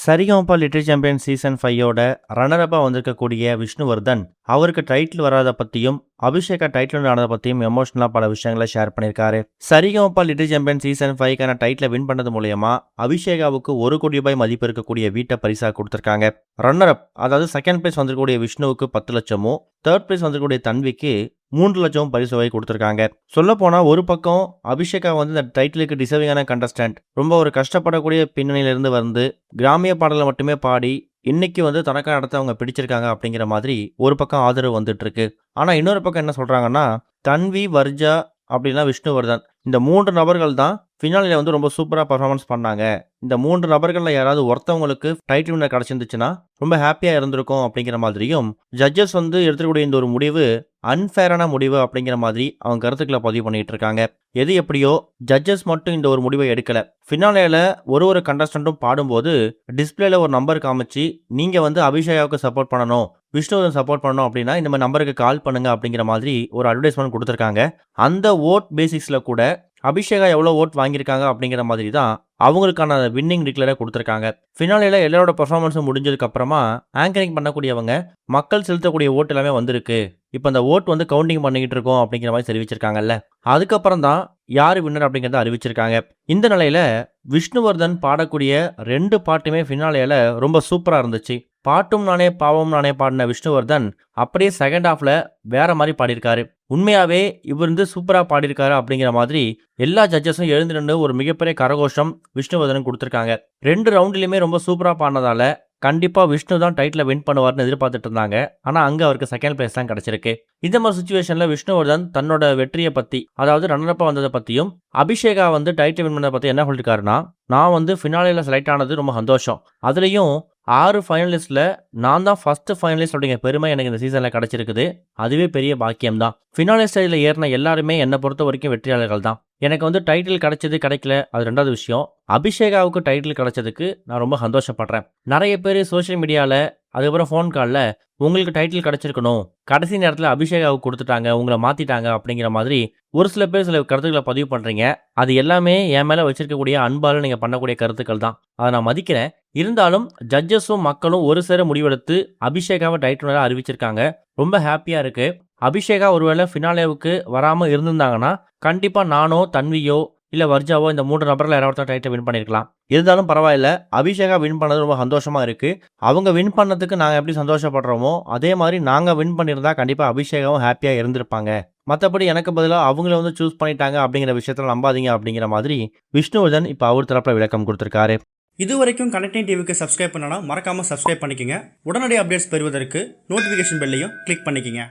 Sa Re Ga Ma Pa little champion season 5 runner அப்பா வந்திருக்கக்கூடிய விஷ்ணுவர்தன் அவருக்கு டைட்டில் வராத பத்தியும் அபிஷேகா டைட்டில் ஆனதை பத்தியும் எமோஷனலா பல விஷயங்களை ஷேர் பண்ணியிருக்காரு. சரிகமபா லிட்டில் சாம்பியன் சீசன் 5க்கான டைட்டில் வின் பண்ணது மூலயமா அபிஷேகாவுக்கு ₹1 கோடி மதிப்பு இருக்கக்கூடிய வீட்டை பரிசா கொடுத்திருக்காங்க. ரன்னர் அப் அதாவது செகண்ட் பிளேஸ் வந்திருக்கக்கூடிய விஷ்ணுவுக்கு 10 லட்சமும், தேர்ட் பிளேஸ் வந்திருக்கக்கூடிய தன்விக்கு 3 லட்சம் பரிசு வகை கொடுத்திருக்காங்க. சொல்ல போனா ஒரு பக்கம் அபிஷேகா இந்த டைட்டிலுக்கு டிசர்விங்கான கண்டஸ்டன்ட், ரொம்ப ஒரு கஷ்டப்படக்கூடிய பின்னணியிலிருந்து வந்து கிராமிய பாடலை மட்டுமே பாடி இன்னைக்கு தனக்கான இடத்த அவங்க பிடிச்சிருக்காங்க அப்படிங்கிற மாதிரி ஒரு பக்கம் ஆதரவு வந்துட்டு இருக்கு. ஆனா இன்னொரு பக்கம் என்ன சொல்றாங்கன்னா, தன்வி, வர்ஜா அப்படின்னா விஷ்ணுவர்தன், இந்த 3 நபர்கள் தான் ஃபினாலில் ரொம்ப சூப்பரா பர்ஃபார்மன்ஸ் பண்ணாங்க. இந்த 3 நபர்கள்ல யாராவது ஒருத்தவங்களுக்கு டைட்டில் வின்னர் கிடைச்சிருந்துச்சுன்னா ரொம்ப ஹாப்பியா இருந்திருக்கும் அப்படிங்கிற மாதிரியும், ஜட்ஜஸ் எடுத்துக்கூடிய இந்த ஒரு முடிவு அன்ஃபேரான முடிவு அப்படிங்கிற மாதிரி அவங்க கருத்துக்களை பதிவு பண்ணிட்டு இருக்காங்க. எது எப்படியோ ஜட்ஜஸ் மட்டும் இந்த ஒரு முடிவை எடுக்கல. ஃபினாலேல ஒரு கண்டஸ்டன்ட்டும் பாடும்போது டிஸ்பிளேல ஒரு நம்பர் காமிச்சு, நீங்க அபிஷேகாவுக்கு சப்போர்ட் பண்ணணும், விஷ்ணுவர்தன் சப்போர்ட் பண்ணணும் அப்படின்னா இந்த மாதிரி நம்பருக்கு கால் பண்ணுங்க அப்படிங்கிற மாதிரி ஒரு அட்வர்டைஸ்மெண்ட் கொடுத்துருக்காங்க. அந்த ஓட் பேசிக்ஸ்ல கூட அபிஷேகா எவ்வளோ ஓட் வாங்கியிருக்காங்க அப்படிங்கிற மாதிரி தான் அவங்களுக்கான வின்னிங் டிக்ளரை கொடுத்துருக்காங்க. ஃபினாலேல எல்லாரோட பர்ஃபார்மன்ஸும் முடிஞ்சதுக்கு அப்புறமா ஆங்கரிங் பண்ணக்கூடியவங்க மக்கள் செலுத்தக்கூடிய ஓட்டு எல்லாமே வந்திருக்கு, இப்போ அந்த ஓட் கவுண்டிங் பண்ணிக்கிட்டு இருக்கோம் அப்படிங்கிற மாதிரி தெரிவிச்சிருக்காங்கல்ல. அதுக்கப்புறம் தான் யார் வின்னர் அப்படிங்கிறத அறிவிச்சிருக்காங்க. இந்த நிலையில விஷ்ணுவர்தன் பாடக்கூடிய 2 பாட்டுமே ஃபினாலேல ரொம்ப சூப்பராக இருந்துச்சு. பாட்டும் நானே பாவம் நானே பாடின விஷ்ணுவர்தன் அப்படியே செகண்ட் ஹாஃப்ல வேற மாதிரி பாடியிருக்காரு. உண்மையாவே இவர் சூப்பரா பாடியிருக்காரு அப்படிங்கிற மாதிரி எல்லா ஜட்ஜஸும் எழுந்து நின்று ஒரு மிகப்பெரிய கரகோஷம் விஷ்ணுவர்தன் கொடுத்துருக்காங்க. 2 ரவுண்ட்லயுமே ரொம்ப சூப்பரா பாடினதால கண்டிப்பா விஷ்ணு தான் டைட்டில் வின் பண்ணுவார்னு எதிர்பார்த்துட்டு இருந்தாங்க. ஆனா அங்க அவருக்கு செகண்ட் பிளேஸ் தான் கிடைச்சிருக்கு. இந்த மாதிரி சுச்சுவேஷன்ல விஷ்ணுவர்தன் தன்னோட வெற்றியை பத்தி, அதாவது ரன்னரப்பா வந்ததை பத்தியும், அபிஷேகா டைட்டில் வின் பண்ணதை பத்தி என்ன சொல்லிருக்காருன்னா, நான் ஃபினாலேல செலக்ட் ஆனது ரொம்ப சந்தோஷம், அதுலயும் 6 ஃபைனலிஸ்ட்ல நான் தான் ஃபர்ஸ்ட் ஃபைனலிஸ்ட் அப்படிங்கிற பெருமை எனக்கு இந்த சீசன்ல கிடைச்சிருக்குது. அதுவே பெரிய பாக்கியம் தான். ஃபினாலே ஸ்டேஜில் ஏறின எல்லாருமே என்னை பொறுத்த வரைக்கும் வெற்றியாளர்கள் தான். எனக்கு டைட்டில் கிடைச்சது கிடைக்கல அது 2வது விஷயம். அபிஷேகாவுக்கு டைட்டில் கிடைச்சதுக்கு நான் ரொம்ப சந்தோஷப்படுறேன். நிறைய பேர் சோஷியல் மீடியாவில், அதுக்கப்புறம் ஃபோன் காலில் உங்களுக்கு டைட்டில் கிடைச்சிருக்கணும், கடைசி நேரத்தில் அபிஷேகாவுக்கு கொடுத்துட்டாங்க, உங்களை மாற்றிட்டாங்க அப்படிங்கிற மாதிரி ஒரு சில பேர் சில கருத்துக்களை பதிவு பண்ணுறீங்க. அது எல்லாமே என் மேலே வச்சிருக்கக்கூடிய அன்பால் நீங்கள் பண்ணக்கூடிய கருத்துக்கள் தான். அதை நான் மதிக்கிறேன். இருந்தாலும் ஜட்ஜஸும் மக்களும் ஒரு சேர முடிவெடுத்து அபிஷேகாவை டைட்டில் வின்னரா அறிவிச்சிருக்காங்க. ரொம்ப ஹாப்பியாக இருக்குது. அபிஷேகா ஒருவேளை ஃபினாலேவுக்கு வராமல் இருந்திருந்தாங்கன்னா கண்டிப்பாக நானோ, தன்வியோ, இல்லை வர்ஜாவோ இந்த 3 நபரில் யாராவது டைட்டில் வின் பண்ணியிருக்கலாம். இருந்தாலும் பரவாயில்ல, அபிஷேகா வின் பண்ணது ரொம்ப சந்தோஷமாக இருக்குது. அவங்க வின் பண்ணதுக்கு நாங்கள் எப்படி சந்தோஷப்படுறோமோ அதே மாதிரி நாங்கள் வின் பண்ணியிருந்தா கண்டிப்பாக அபிஷேகாவும் ஹாப்பியாக இருந்திருப்பாங்க. மற்றபடி எனக்கு பதிலாக அவங்கள சூஸ் பண்ணிட்டாங்க அப்படிங்கிற விஷயத்தில் நம்பாதீங்க அப்படிங்கிற மாதிரி விஷ்ணுவர்தன் இப்போ அவர் தரப்பில் விளக்கம் கொடுத்துருக்காரு. இது வரைக்கும் கனெக்டிங் டிவிக்கு சப்ஸ்கிரைப் பண்ணனா மறக்காமல் சப்ஸ்கிரைப் பண்ணிக்கங்க. உடனடி அப்டேட்ஸ் பெறுவதற்கு நோட்டிஃபிகேஷன் பெல்லையும் கிளிக் பண்ணிக்கங்க.